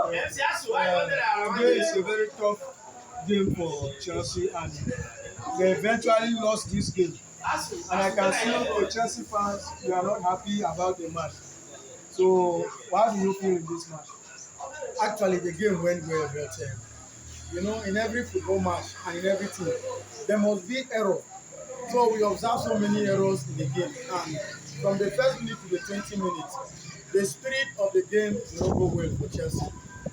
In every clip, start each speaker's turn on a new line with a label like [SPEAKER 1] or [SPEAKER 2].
[SPEAKER 1] Today is a very tough game for Chelsea, and they eventually lost this game. And I can see the Chelsea fans, you are not happy about the match. So, how do you feel in this match?
[SPEAKER 2] Actually, the game went well, but in every football match and in everything, there must be error. So we observe so many errors in the game, and from the first minute to the 20 minutes, the spirit of the game did not go well for Chelsea,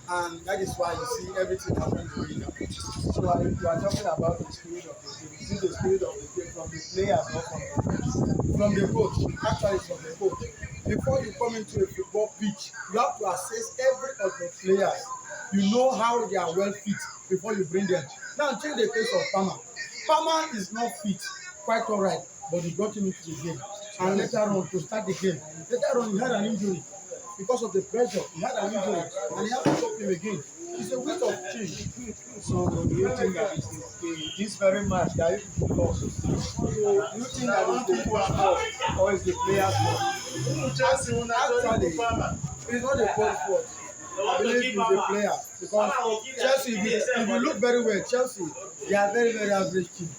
[SPEAKER 2] and that is why you see everything happening the way it happened.
[SPEAKER 1] So, you are talking about the spirit of the game. Is it the spirit of the game from the players or from the coach?
[SPEAKER 2] From the coach, actually from the coach. Before you come into a football pitch, you have to assess every of the players. You know how they are well fit before you bring them. Now take the case of Palmer. Palmer is not fit, quite alright, but he got him into the game. And later on, to start the game, later on he had an injury. Because of the pressure, he had an injury and he had to stop him again. It's a waste of change.
[SPEAKER 1] So, do you think that it's this very match that you lost? So, do you think that it's the coach fault or is the players fault?
[SPEAKER 2] Actually, it's not the coach fault. I believe it's the player, because Chelsea, if you look very well, Chelsea, they are very, very average team.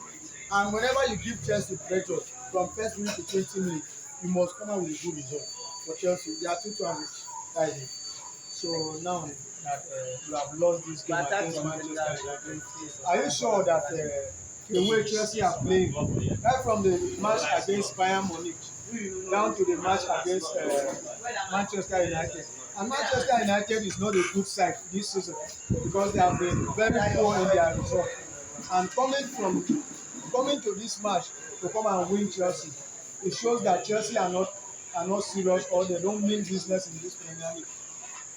[SPEAKER 2] And whenever you give Chelsea pressure from first minute to 20 minutes, you must come out with a good result. For Chelsea, they are too average. That is it.
[SPEAKER 1] So now that you have lost this game against Manchester United, are you sure that the way Chelsea are playing, right from the match against Bayern Munich down to the match against Manchester United, and Manchester United is not a good side this season because they have been very poor in their result, and coming to this match to come and win Chelsea, it shows that Chelsea are not serious, or they don't mean business in this Premier League.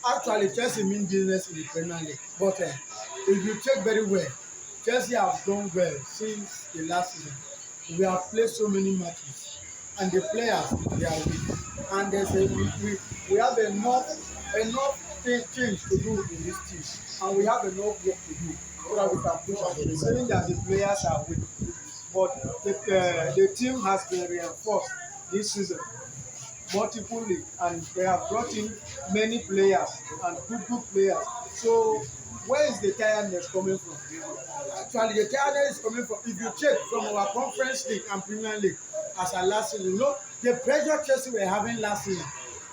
[SPEAKER 2] Actually, Chelsea mean business in the Premier League. But if you check very well, Chelsea have done well since the last season. We have played so many matches, and the players, they are weak. And we have enough change to do in this team, and we have enough work to do so that we can push on.
[SPEAKER 1] You're saying that the players are weak, but the team has been reinforced this season multiply, and they have brought in many players and good players. So where is the tiredness coming from?
[SPEAKER 2] Actually, the tiredness is coming from, if you check from our Conference League and Premier League as our last season, the pressure Chelsea were having last season,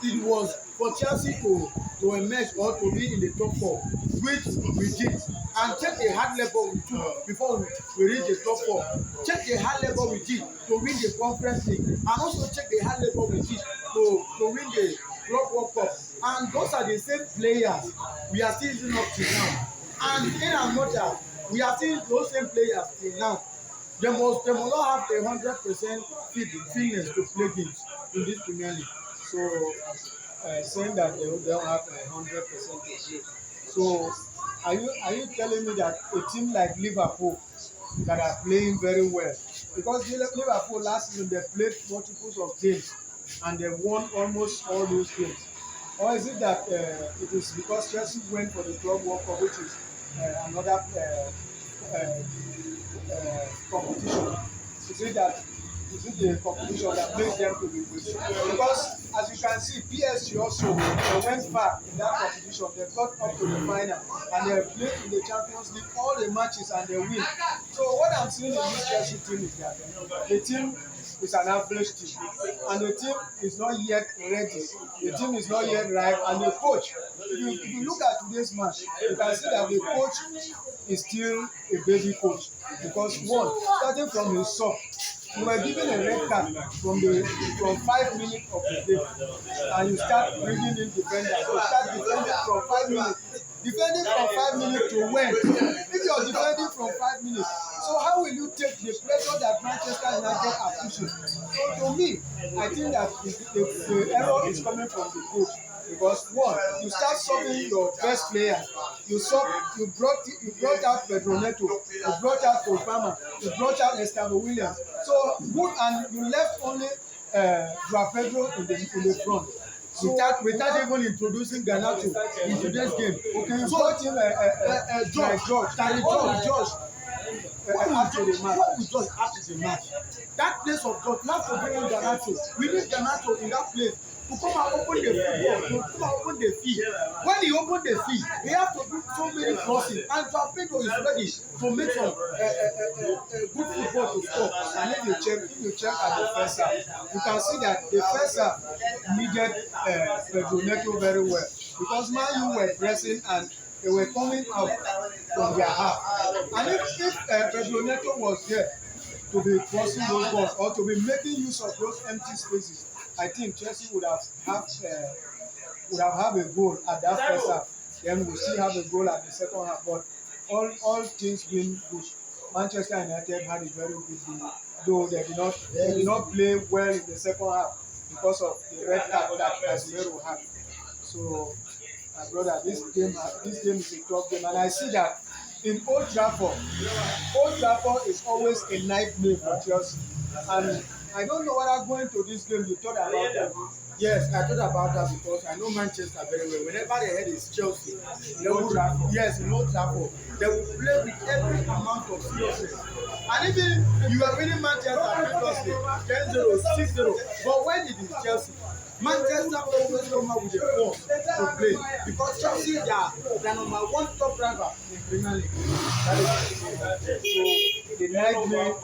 [SPEAKER 2] it was for Chelsea to emerge or to be in the top four, which we did. And check the hard labor we took before we reach the top four. Check the hard labor we did to win the Conference League, and also check the hard labor we did to win the Club World Cup. And those are the same players we are still using up to now. And in as much as we are seeing those same players till now, they must not have 100% fitness to play games in this Premier League.
[SPEAKER 1] So saying that they don't have 100% to play. So are you telling me that a team like Liverpool that are playing very well, because Liverpool last season they played multiples of games and they won almost all those games, or is it that it is because Chelsea went for the Club World Cup, which is another competition? Is it the competition that makes them to be good? Because as you can see, PSG also they went far in that competition. They got up to the final and they played in the Champions League all the matches and they win. So what I'm seeing in this Chelsea team is that the team is an average team, and the team is not yet ready. The team is not yet right, and the coach. If you look at today's match, you can see that the coach is still a baby coach, because one, starting from his sub, you were given a red card from 5 minutes of the game, and you start bringing in defenders. You start defending from 5 minutes. Defending from 5 minutes to when? If you are defending from 5 minutes, so how will you take the pressure that Manchester United are pushing? So to me, I think that the error is coming from the coach. Because one, you start subbing your best players. You brought out Pedro Neto, you brought out Obama, you brought out Estevao Williams. So good, and you left only Joao Pedro in the front. So, without even introducing Garnacho in today's game. Okay, you brought in George. After the match, what we just after the match, that place of George, not to bring in Garnacho. We need Garnacho in that place
[SPEAKER 2] to come and open the football, to come and open the field. When he open the field, he have to do so many crossing, and Joao Pedro is ready to make some good football to score.
[SPEAKER 1] And if you check at the first half, you can see that the first half needed Pedro Neto very well, because Man U were pressing and they were coming out from their half. And if Pedro Neto was there to be crossing those balls or to be making use of those empty spaces, I think Chelsea would have had a goal at that first half. Then we still have a goal at the second half. But all things being good, Manchester United had a very good game, though they did not play well in the second half because of the red card that Casemiro had. So, my brother, this game is a tough game, and I see that in Old Trafford is always a nightmare for Chelsea. And I don't know whether going to this game you thought about that.
[SPEAKER 2] Yes, I thought about that because I know Manchester very well. Whenever they head is Chelsea, they will, yes, in Old Trafford, they will play with every amount of seriousness. And even you are winning Manchester previously 10-0, 6-0, but when it is Chelsea, Manchester always come out with a force to play because Chelsea they are number one top driver in Premier League.
[SPEAKER 1] So the nightmare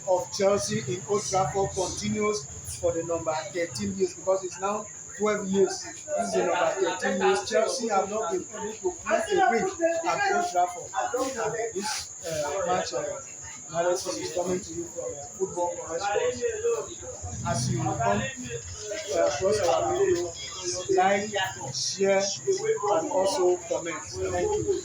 [SPEAKER 1] of Chelsea in Old Trafford continues for the number 13 years, because it's now 12 years. This is the number 13 years. Chelsea have not been able to prove a win at Old Trafford. And this match analysis is coming to you from Football Correspondent. As you come across our video, like, share, and also comment. Thank you.